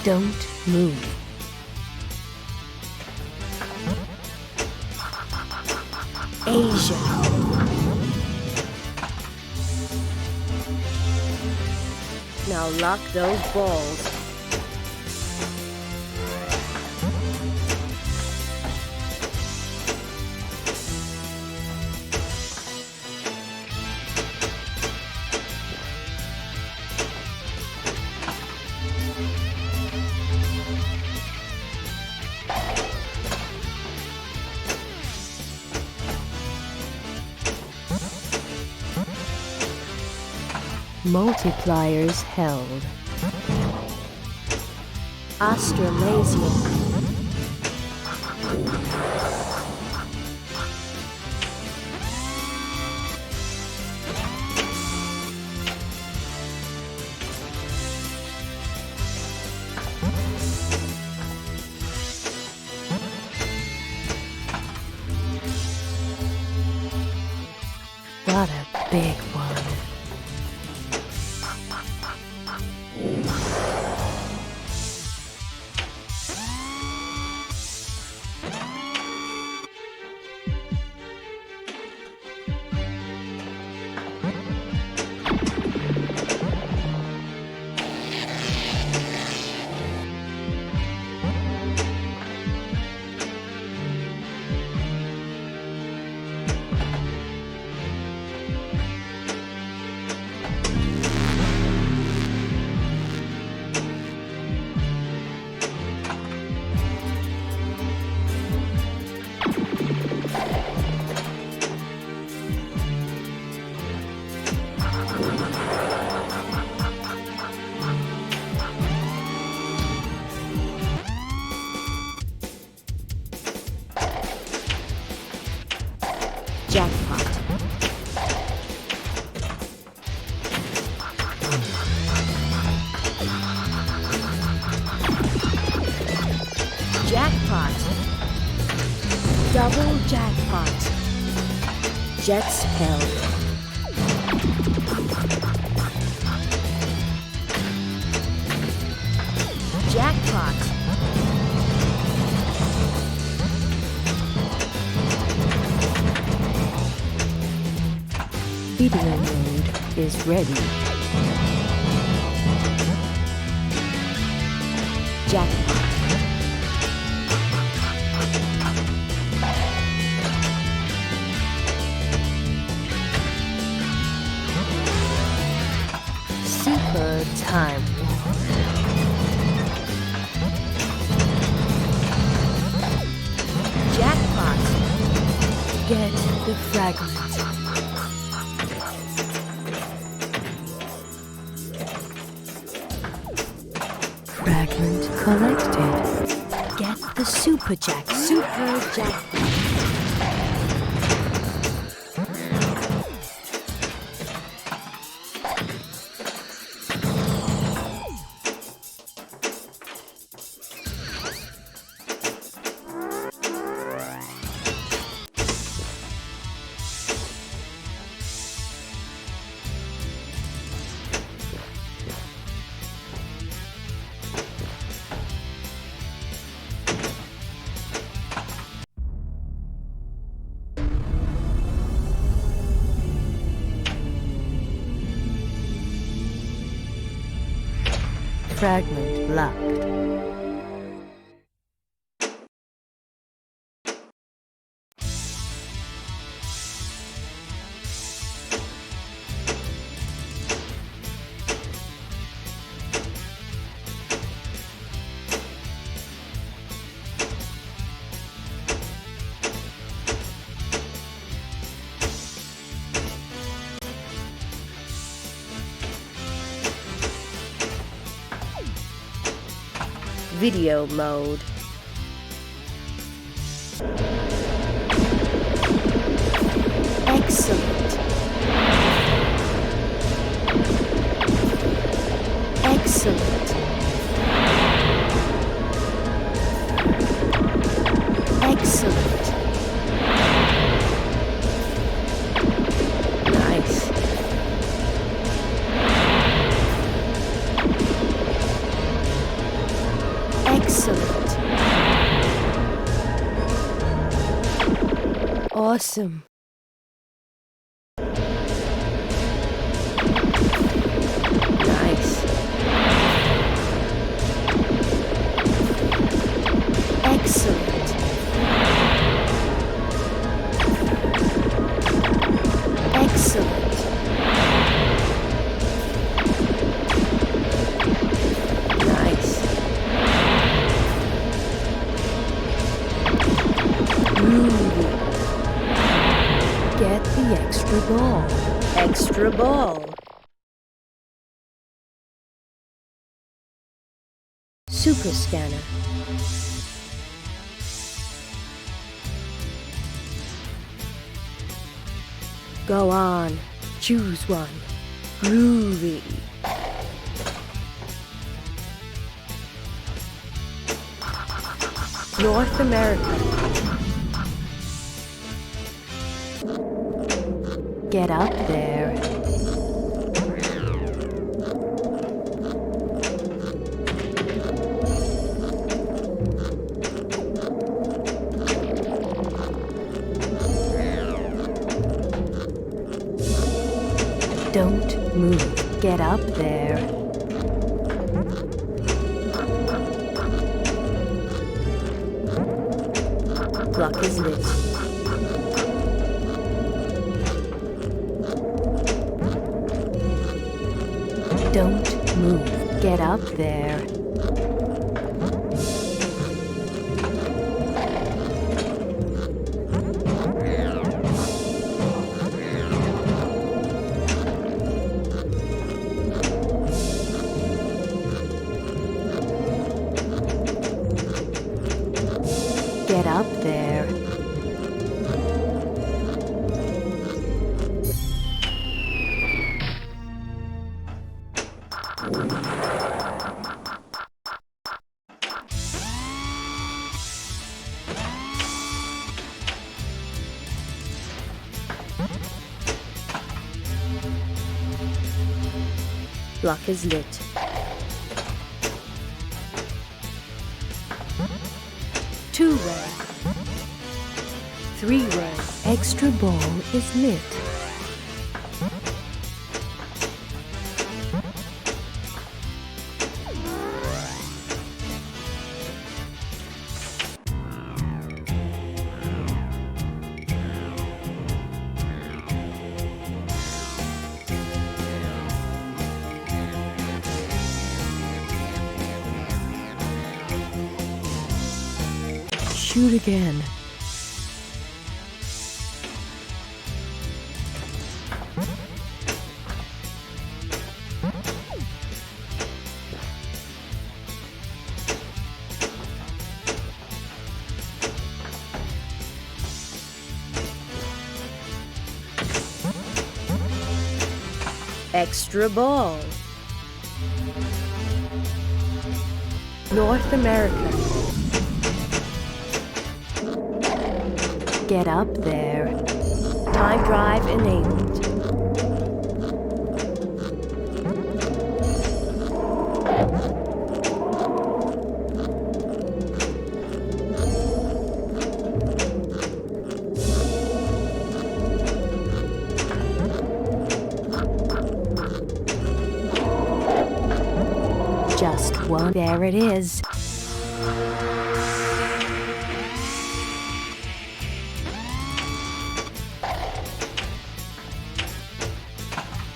Don't move. Asia. Now lock those balls. Multipliers held. Australasia. What a big one. Jackpot. Jackpot. Double jackpot. Jets held. Jackpot. Video mode is ready. Jackpot. Super time. Jackpot. Get the fragment. Fragment collected. Get the super jack. Super jack. Fragment locked. Video mode. Excellent. Excellent. Excellent. Nice. Awesome. Nice. Excellent. Excellent. Nice. Groovy. Get the extra ball. Extra ball. Super Scanner. Go on, choose one. Groovy. North America. Get up there. Don't move. Get up there. Clock is lit. Don't move. Get up there. Get up there. Block is lit. Two-way. Three-way. Extra ball is lit. Shoot again. Extra ball. North America. Get up there. Time drive enabled. Just one. There it is.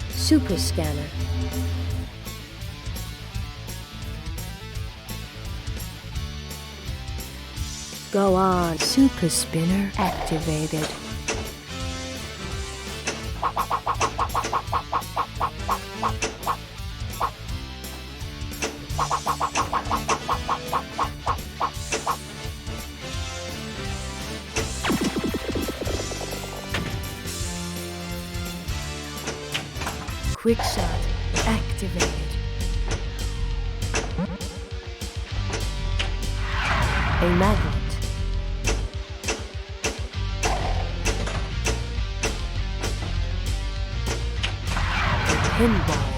Super Scanner. Go on. Super Spinner activated. Quick shot activated. A magnet. A pinball.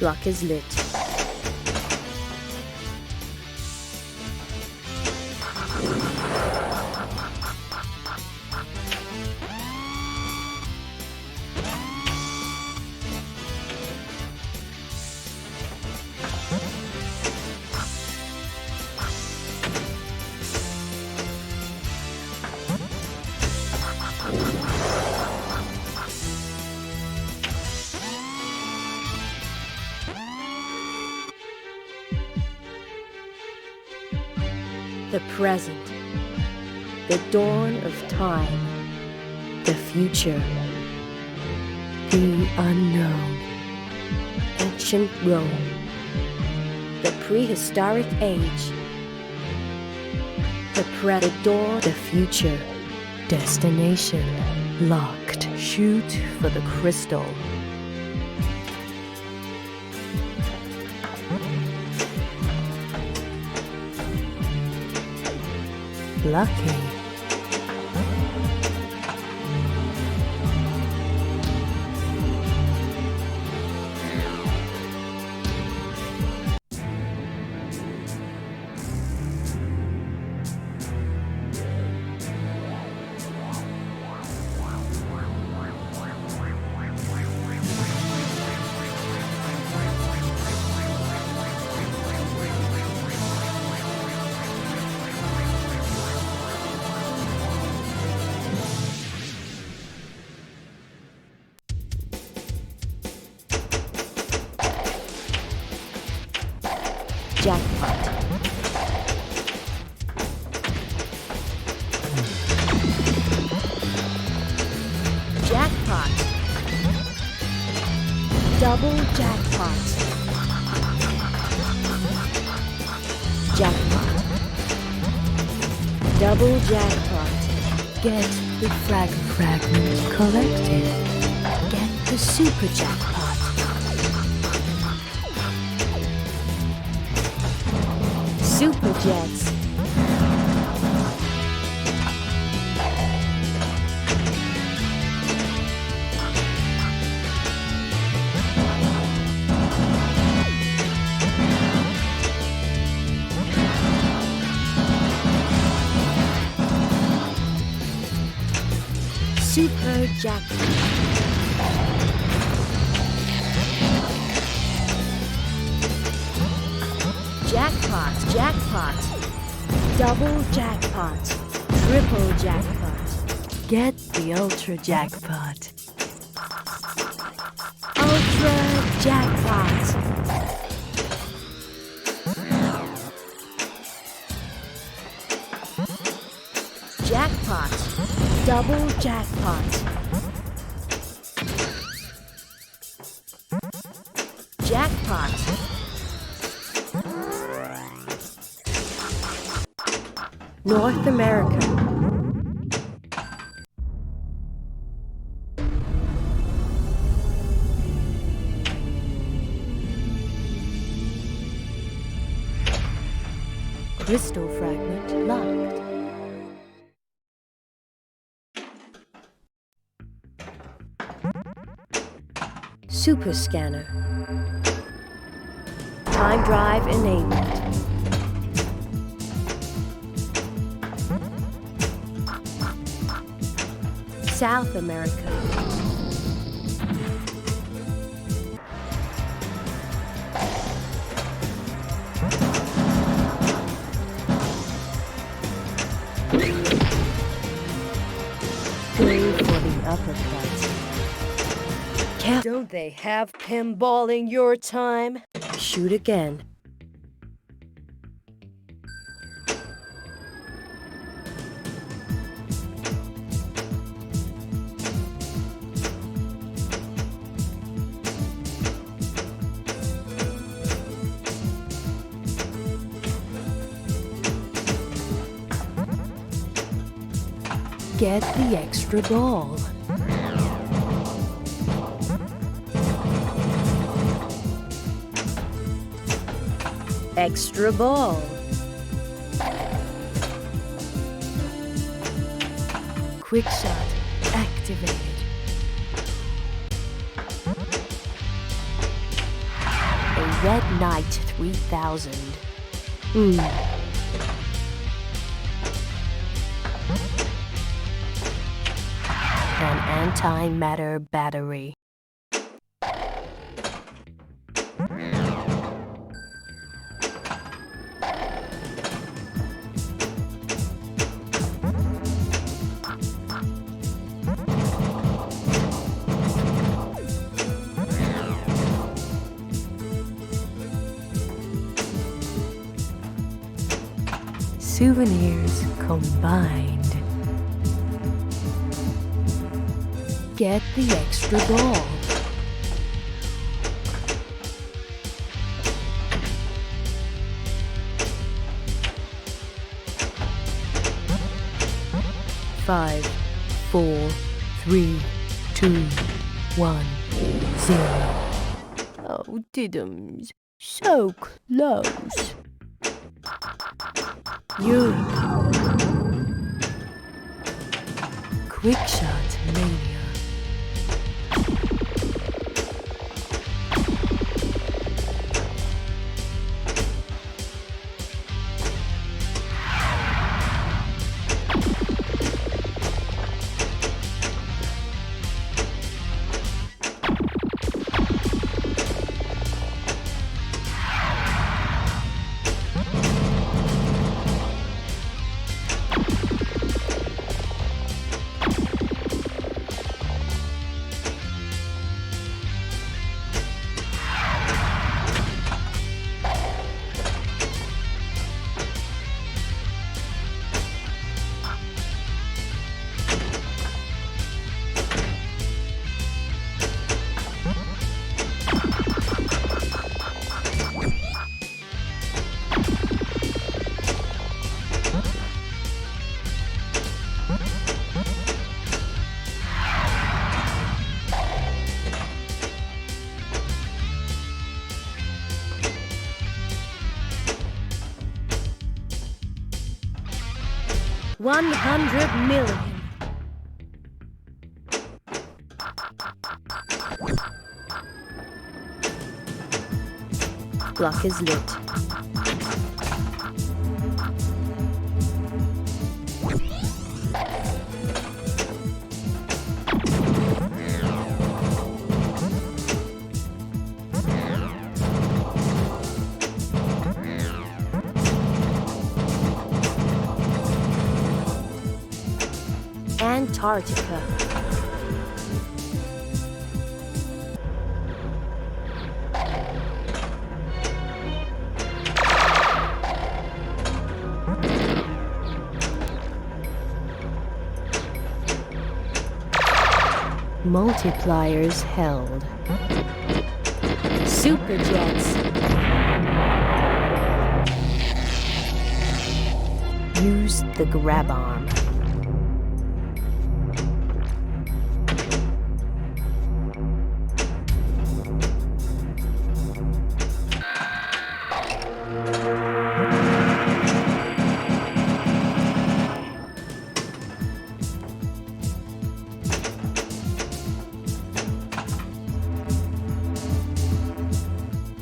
Block is lit. The present, the dawn of time, the future, the unknown, ancient Rome, the prehistoric age, the door, the future, destination locked. Shoot for the crystal. Lucky. Jackpot. Jackpot. Double jackpot. Jackpot. Double jackpot. Get the fragment collected. Get the super jackpot. Super Jets. Super Jackpot. Jackpot, jackpot, double jackpot, triple jackpot. Get the ultra jackpot. Ultra jackpot. Jackpot, double jackpot. Jackpot. North America. Crystal fragment locked. Super scanner. Time drive enabled. South America. Going for the uppercut. Don't they have pinballing your time? Shoot again. Get the extra ball. Extra ball. Quick shot activated. Red Knight 3000. An antimatter battery. Souvenirs combined. Get the extra ball. Five, 4, 3, 2, 1, 0. Oh, Diddums, so close. You. Quick shot mania. $100 million. Block is lit. Antarctica. Multipliers held. Superjets. Use the grab arm.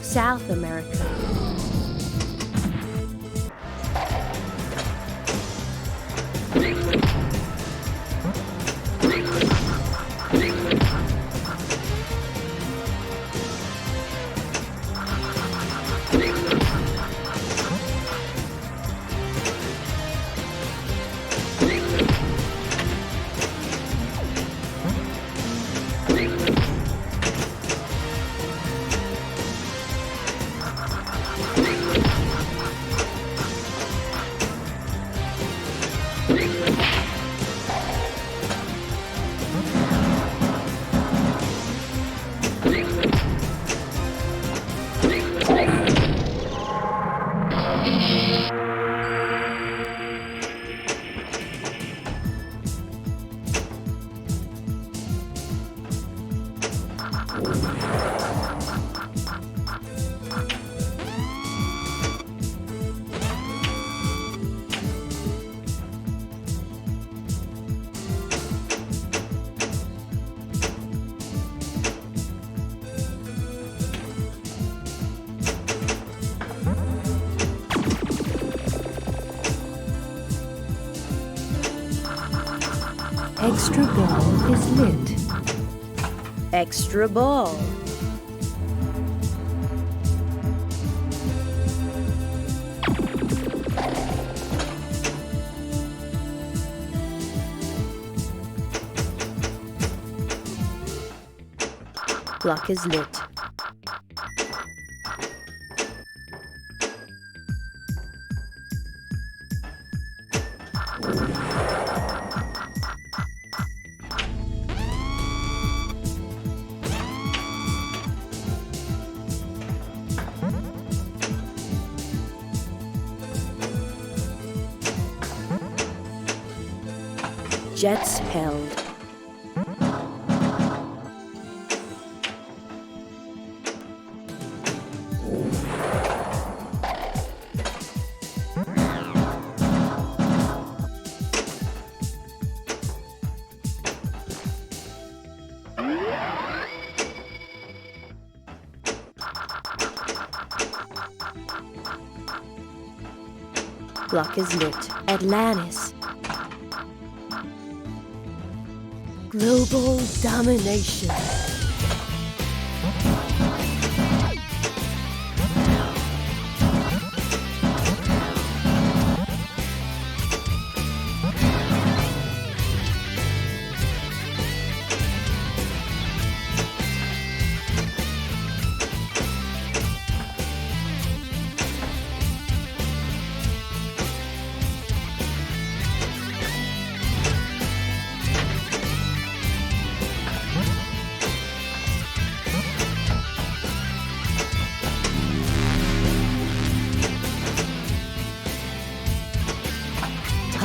South America. Extra ball is lit. Extra ball. Clock is lit. Jets held. Clock is lit. Atlantis. Global domination.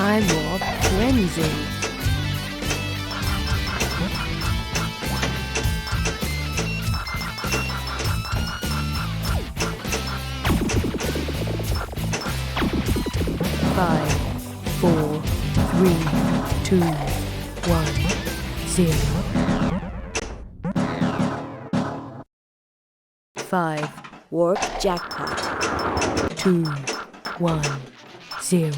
Time warp frenzy. Five, four, three, two, one, zero. 5, Warp jackpot. 2, 1, 0.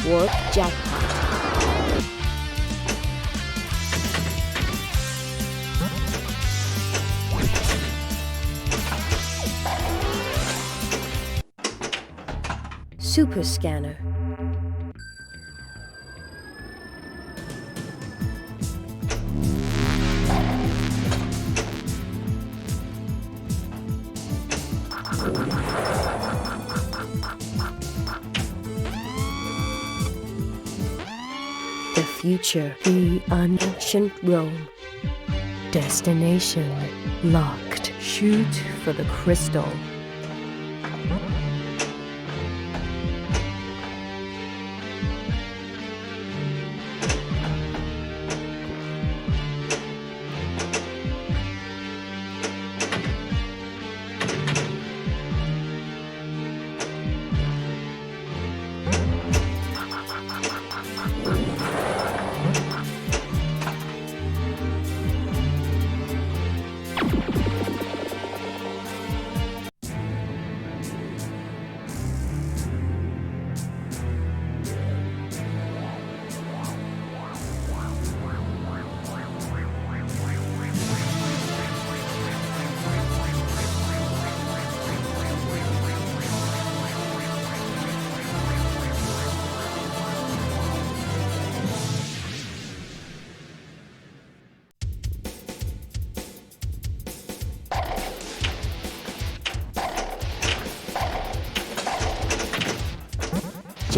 Warp jackpot. Super scanner. The future, the ancient Rome. Destination locked. Shoot for the crystal.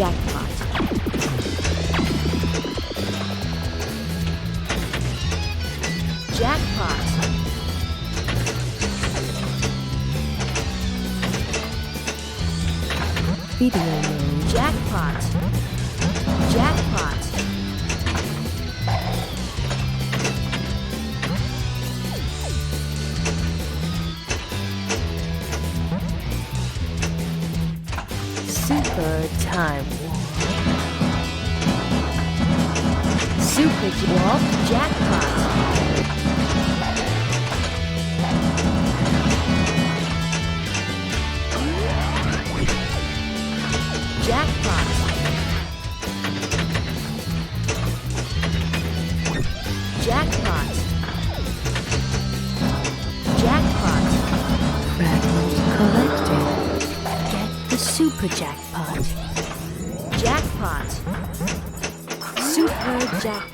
Jackpot. Jackpot. Video mode. Jackpot. Jackpot. Super time warp. Super Walt Jackpot. Jackpot. Jackpot. Jackpot. Fragment collected. Get the super jackpot. Jackpot. Super Jackpot.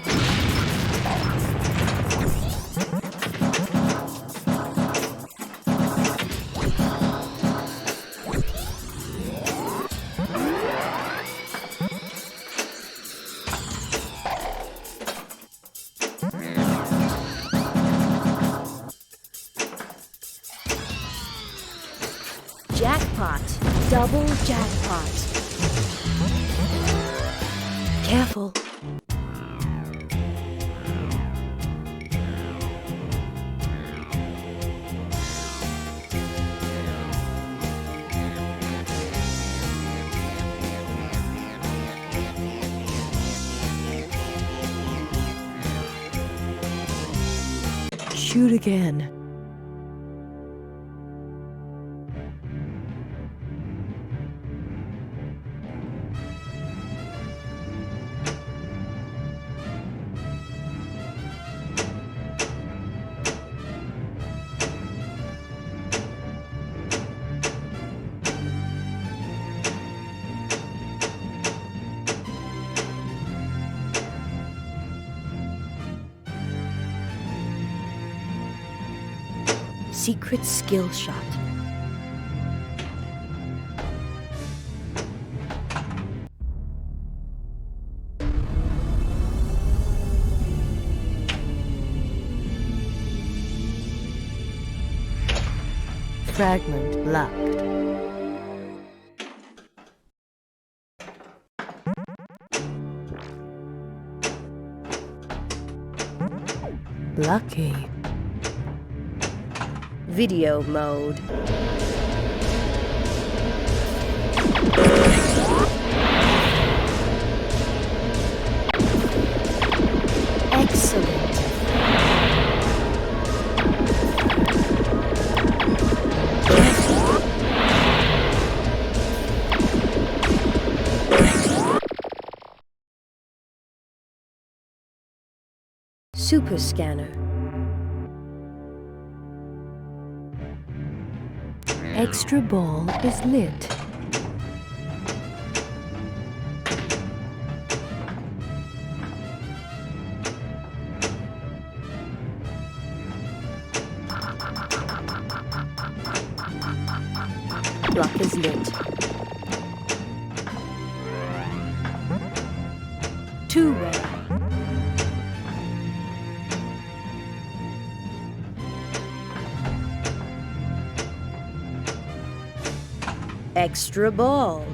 Jackpot. Double jackpot. Careful. Shoot again. Secret skill shot. Fragment locked. Lucky. Video mode. Excellent. Super Scanner. Extra ball is lit. Block is lit. Two-way. Extra ball.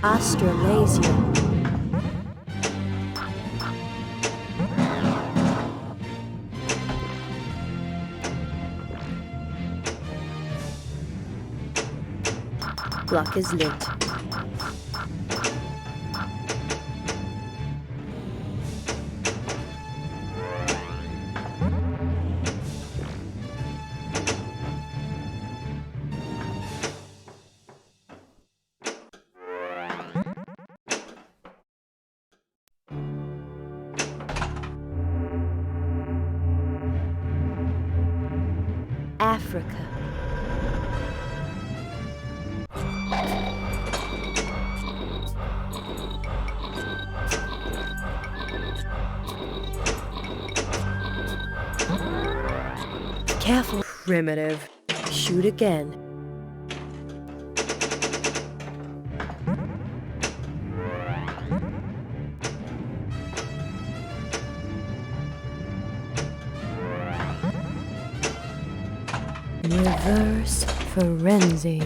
Australasia. Block is lit. Africa. Careful. Primitive. Shoot again. Reverse frenzy.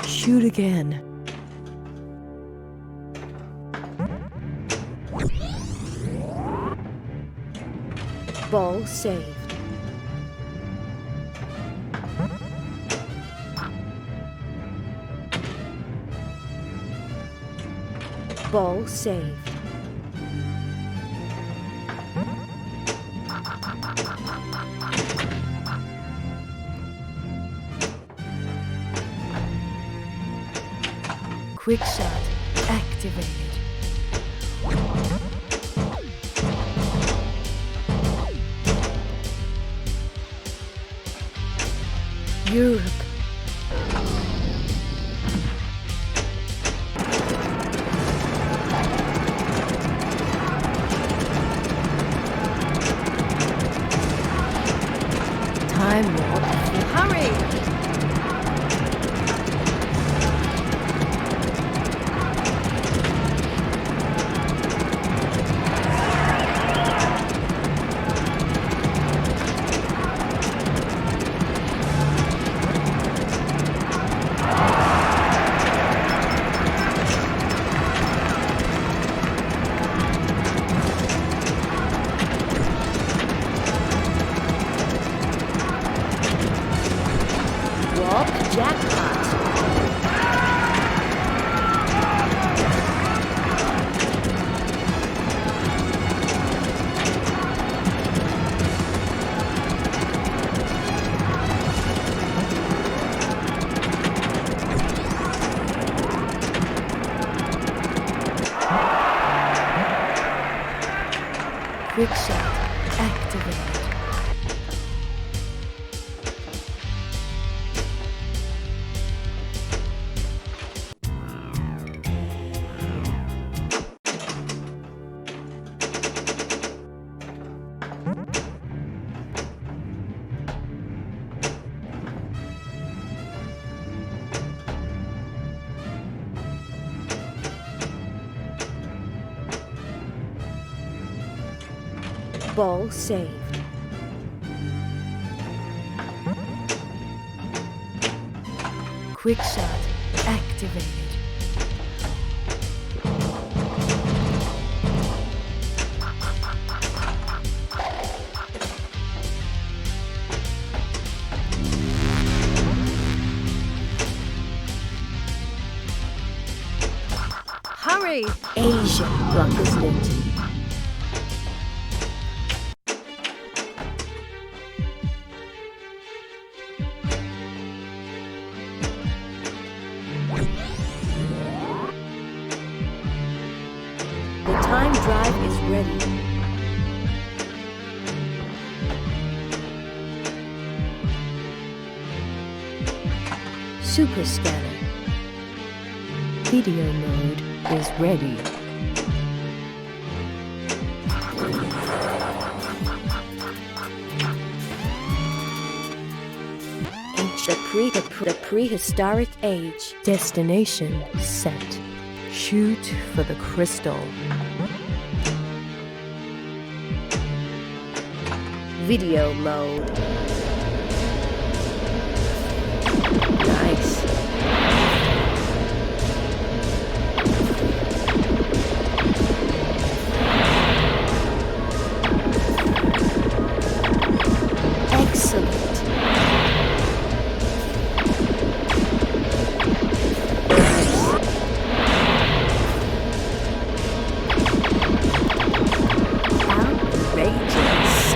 Shoot again. Ball saved. Ball saved. Quick shot activated. Europe. Time warp. Hurry! Jackpot. Quick shot activated. Ball saved. Quick shot activated. Hurry! Asia. Blockers lit. The time drive Super Scanner. Video mode is ready. The prehistoric age. Destination set. Shoot for the crystal. Video mode. Nice. Excellent. Outrageous.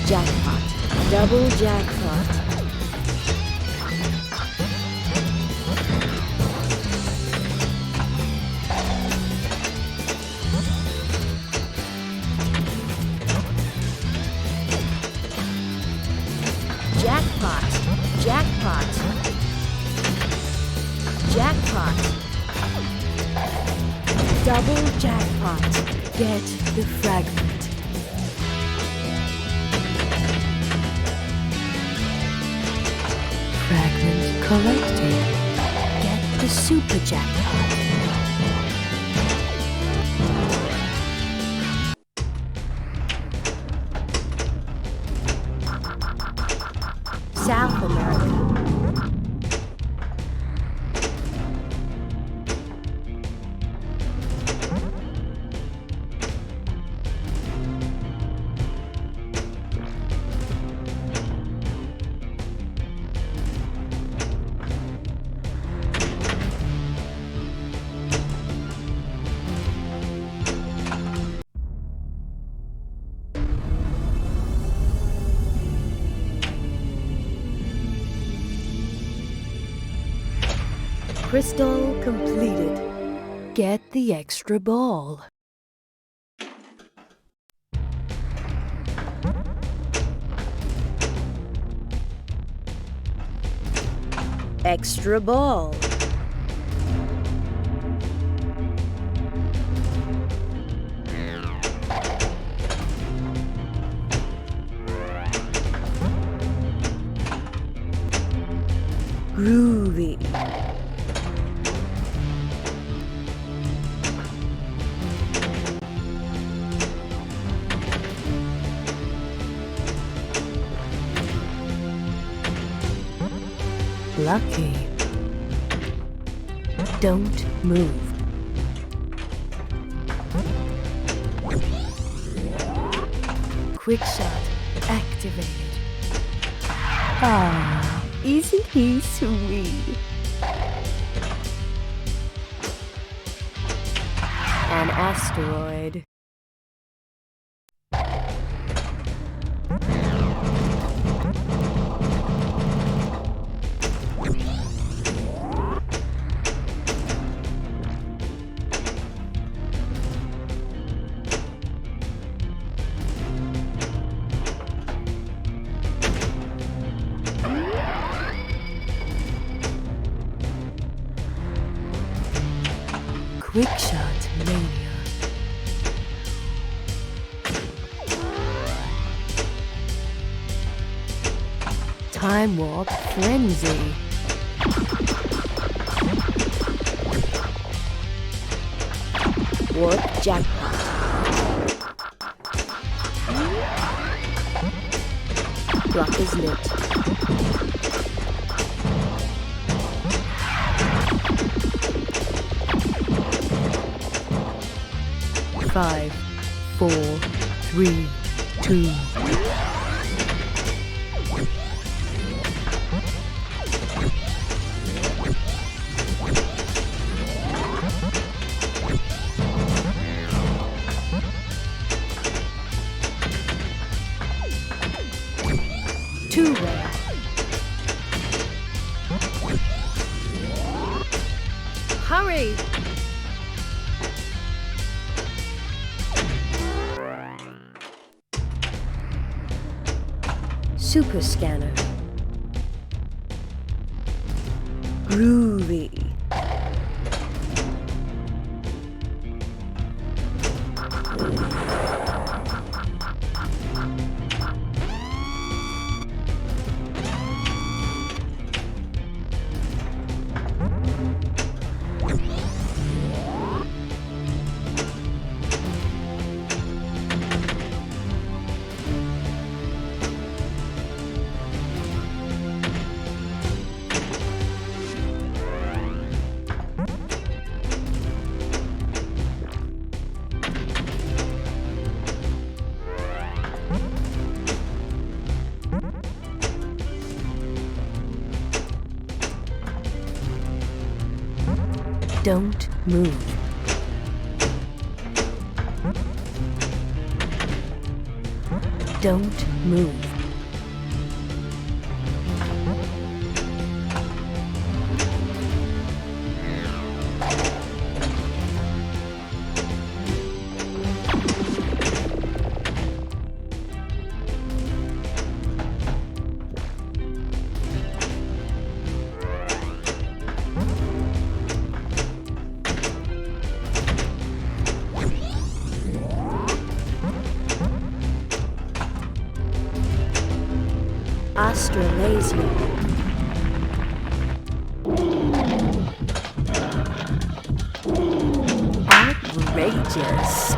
Jackpot. Double jackpot. Jackpot. Jackpot. Jackpot. Double jackpot. Get the fragment. Fragment collected. Get the super jackpot. South America. Crystal completed. Get the extra ball. Extra ball. Groovy. Lucky. Don't move. Quick shot activated. Ah, isn't he sweet? An asteroid. Quick shot mania. Time warp frenzy. Warp jackpot. Block is lit. 5, 4, 3, 2. Two-way. Hurry! Super Scanner. Groovy. Don't move. Don't move. Australasia. Outrageous.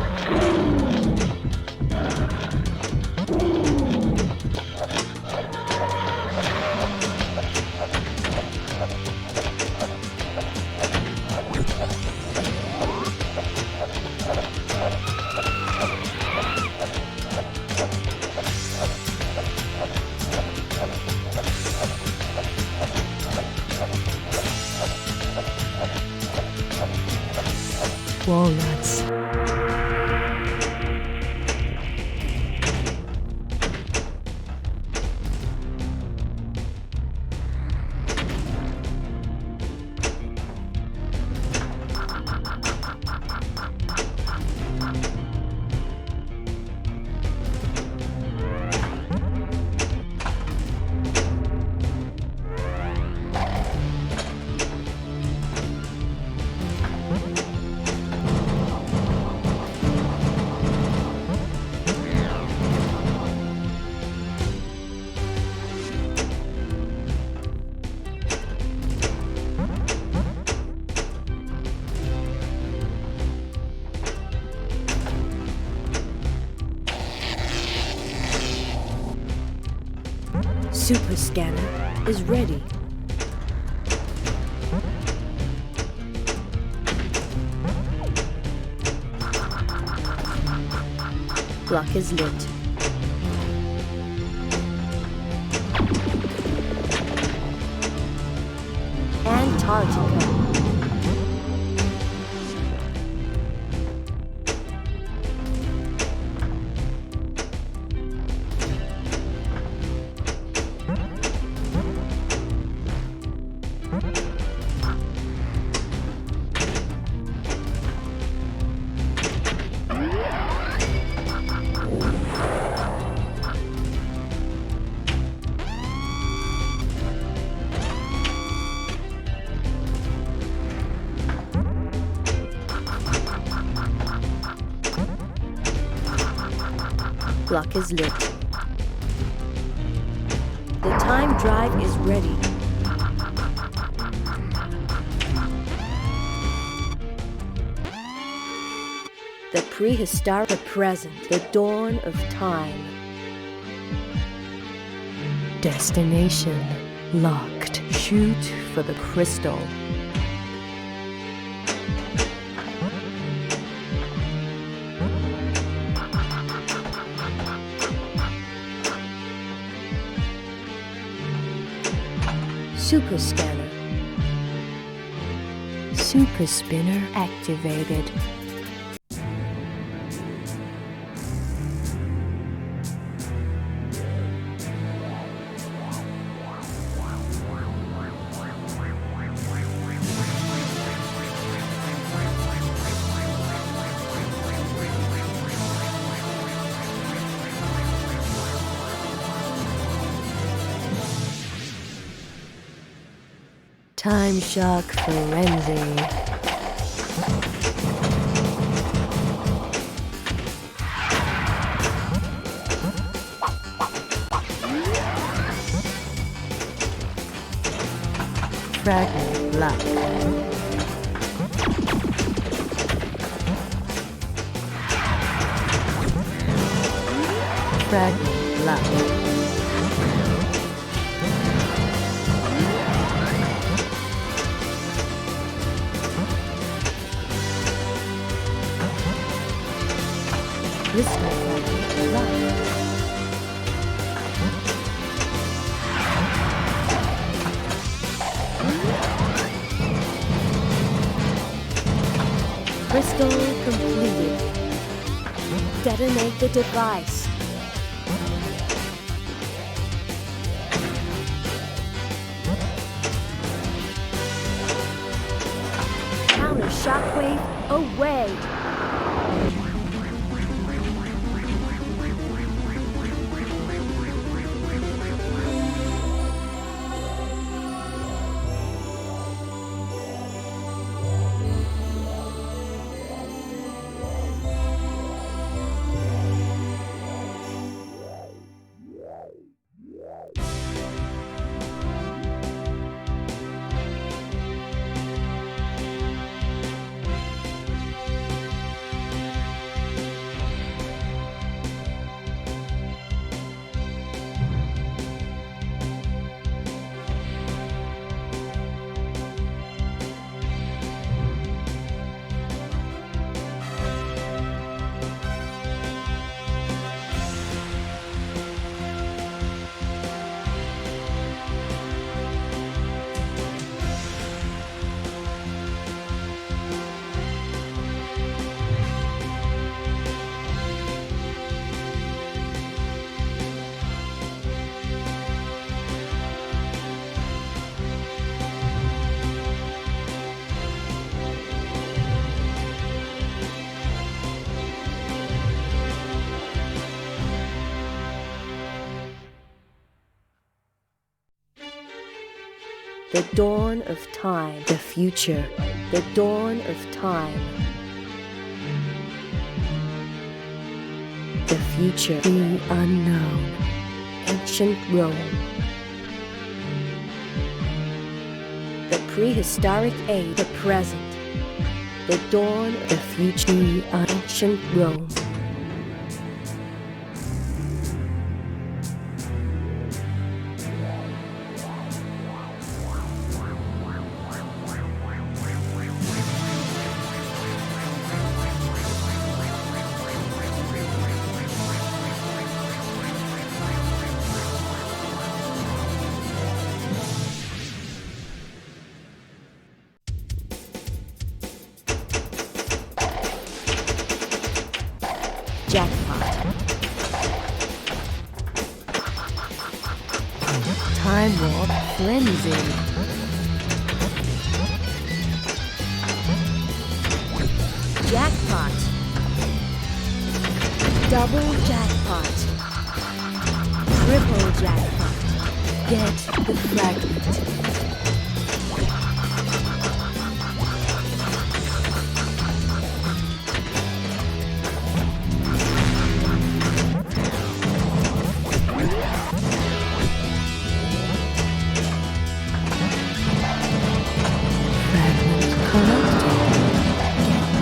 Walnuts. Super Scanner is ready. Block is lit. Antarctica. Block is lit. The time drive is ready. The prehistoric, the present, the dawn of time. Destination locked. Shoot for the crystal. Super Scanner. Super Spinner activated. Time Shock Frenzy. Fragment Luck. Fragment Luck. Crystal Luck. Crystal completed. Detonate the device. Counter shockwave away. The dawn of time. The future. The dawn of time. The future. The unknown. Ancient Rome. The prehistoric age. The present. The dawn of The future. The ancient Rome. Jackpot. Time Warp Frenzy. Jackpot. Double jackpot. Triple jackpot. Get the fragment.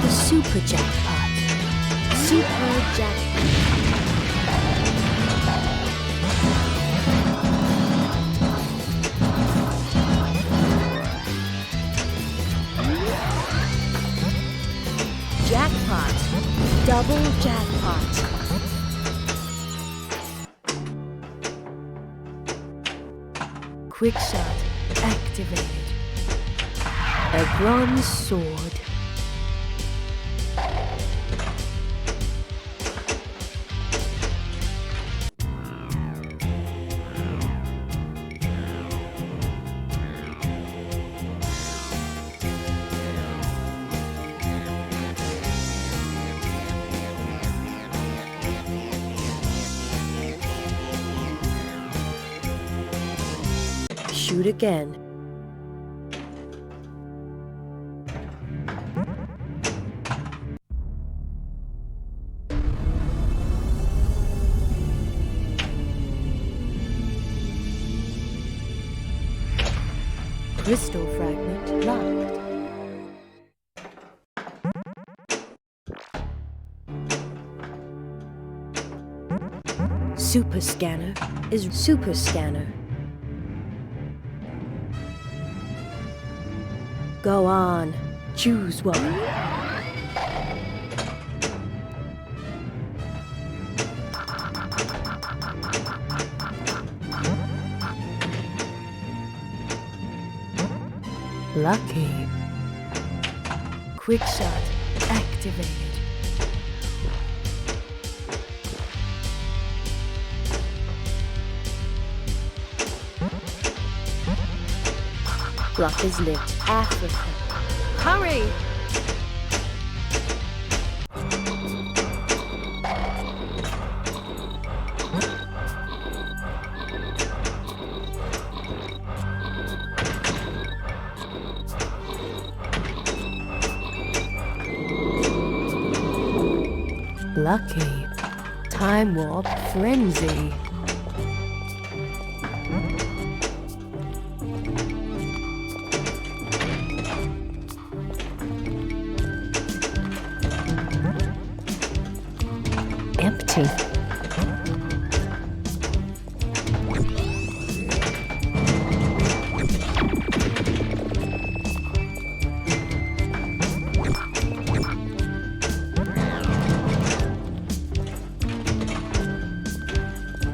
Super jackpot. Super jackpot. Jackpot. Double jackpot. Quick shot. Active. activated. A bronze sword. Shoot again. Crystal fragment locked. Super scanner is super scanner. Go on, choose one. Lucky. Quick shot activated. Block is lit. Africa. Hurry! Lucky. Time warp frenzy. Empty.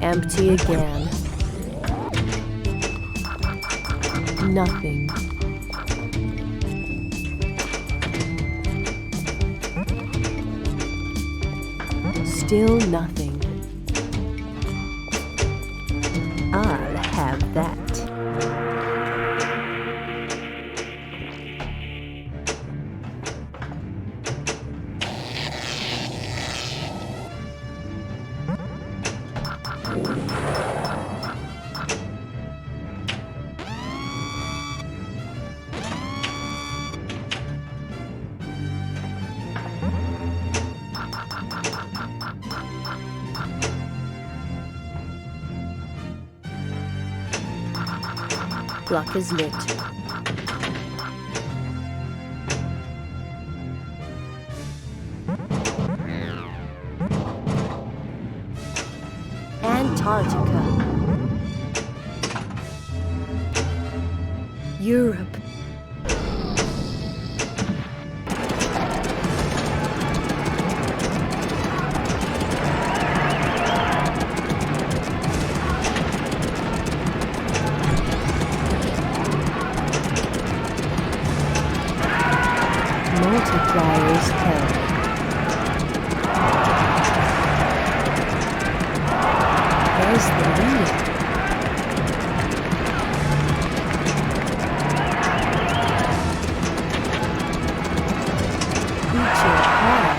Empty again. Nothing. Still nothing. I'll have that. Block is lit. Antarctica. Europe. Multipliers count. There's the leader. Feature hard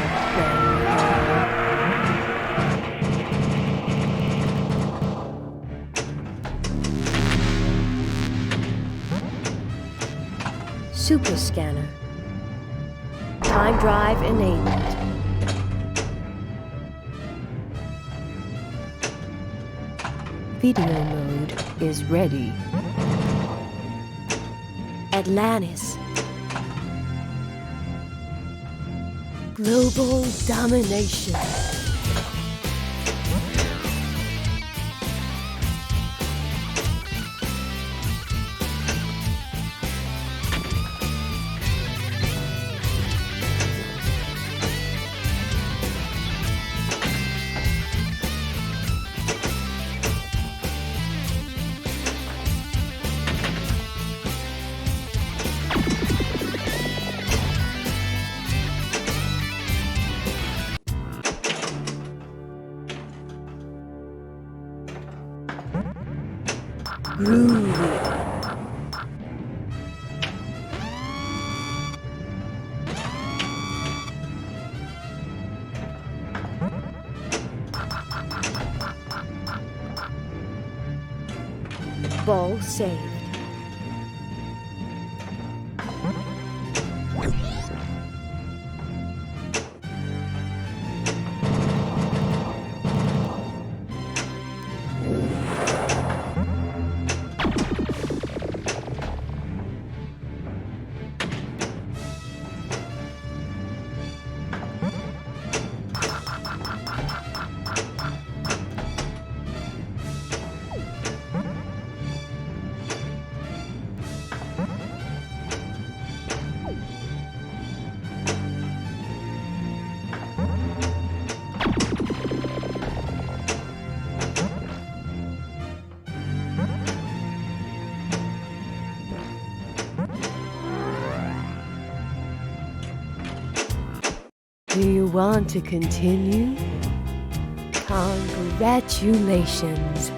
Super scanner. Time drive enabled. Video mode is ready. Atlantis. Global domination. Groovy. Ball saved. Do you want to continue? Congratulations.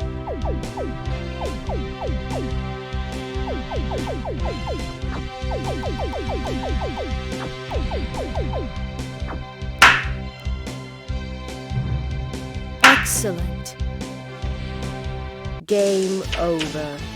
Excellent. Game over.